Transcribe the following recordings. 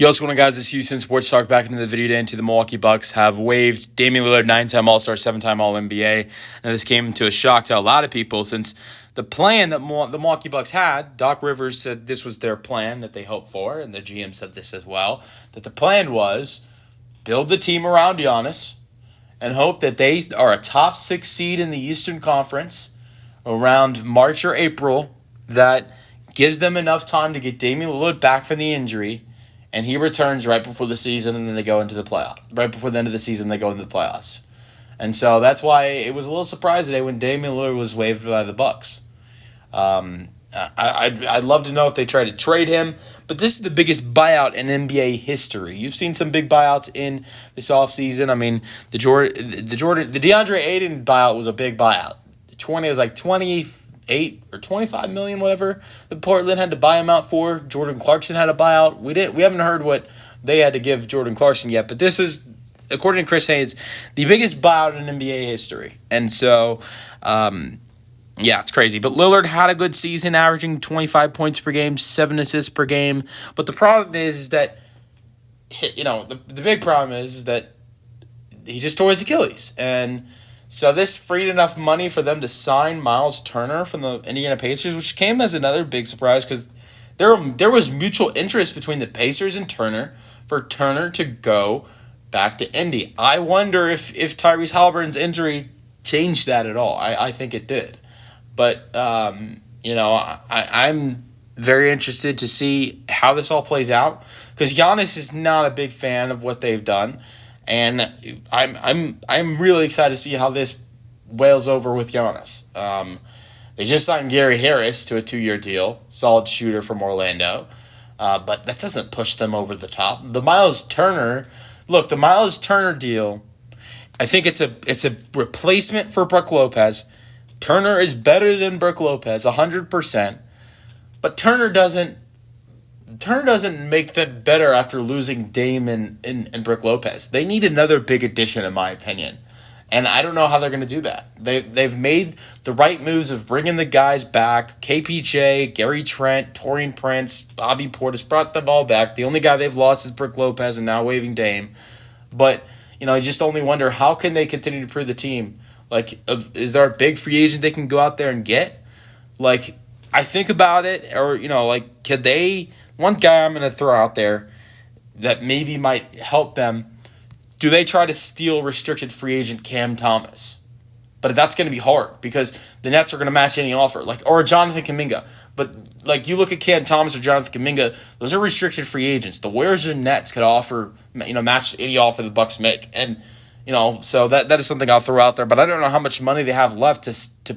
Yo, what's going on, guys? It's Houston Sports Talk back into the video today. Into the Milwaukee Bucks have waived Damian Lillard, 9-time All-Star, 7-time All-NBA. And this came to a shock to a lot of people since the plan that the Milwaukee Bucks had, Doc Rivers said this was their plan that they hoped for, and the GM said this as well, that the plan was build the team around Giannis and hope that they are a top 6 seed in the Eastern Conference around March or April that gives them enough time to get Damian Lillard back from the injury, and he returns right before the season, and then they go into the playoffs. Right before the end of the season, they go into the playoffs. And so that's why it was a little surprise today when Damian Lillard was waived by the Bucks. I'd love to know if they try to trade him, but this is the biggest buyout in NBA history. You've seen some big buyouts in this offseason. I mean, the DeAndre Ayton buyout was a big buyout. It was like 28 or 25 million, whatever the Portland had to buy him out for. Jordan Clarkson had a buyout. We haven't heard what they had to give Jordan Clarkson yet, but this is, according to Chris Haynes, the biggest buyout in NBA history. And so, yeah, it's crazy. But Lillard had a good season, averaging 25 points per game, 7 assists per game. But the problem is that, the big problem is that he just tore his Achilles. And so this freed enough money for them to sign Miles Turner from the Indiana Pacers, which came as another big surprise because there was mutual interest between the Pacers and Turner for Turner to go back to Indy. I wonder if Tyrese Halliburton's injury changed that at all. I think it did. But, I'm very interested to see how this all plays out because Giannis is not a big fan of what they've done. And I'm really excited to see how this wails over with Giannis. They just signed Gary Harris to a 2-year deal, solid shooter from Orlando, but that doesn't push them over the top. The Miles Turner deal, I think it's a replacement for Brook Lopez. Turner is better than Brook Lopez, 100%, but Turner doesn't make them better after losing Dame and Brook Lopez. They need another big addition, in my opinion. And I don't know how they're going to do that. They've made the right moves of bringing the guys back. KPJ, Gary Trent, Taurean Prince, Bobby Portis brought them all back. The only guy they've lost is Brook Lopez and now waiving Dame. But, I just only wonder how can they continue to improve the team? Like, is there a big free agent they can go out there and get? Like, I think about it, or, could they... One guy I'm going to throw out there that maybe might help them, do they try to steal restricted free agent Cam Thomas? But that's going to be hard because the Nets are going to match any offer, or Jonathan Kuminga. But, you look at Cam Thomas or Jonathan Kuminga, those are restricted free agents. The Warriors and Nets could offer, match any offer the Bucks make. And, so that is something I'll throw out there. But I don't know how much money they have left to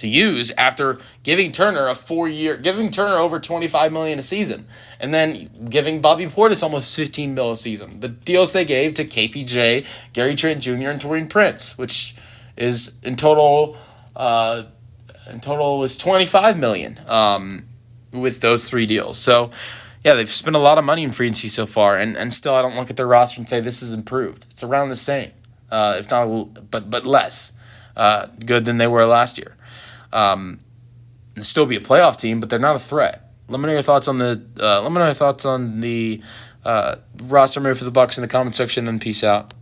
use after giving Turner over $25 million a season, and then giving Bobby Portis almost $15 million a season. The deals they gave to KPJ, Gary Trent Jr., and Taurean Prince, which is in total was $25 million with those 3 deals. So yeah, they've spent a lot of money in free agency so far, and still I don't look at their roster and say this is improved. It's around the same, if not a little, but less good than they were last year. And still be a playoff team, but they're not a threat. Let me know your thoughts on the roster move for the Bucks in the comment section, and peace out.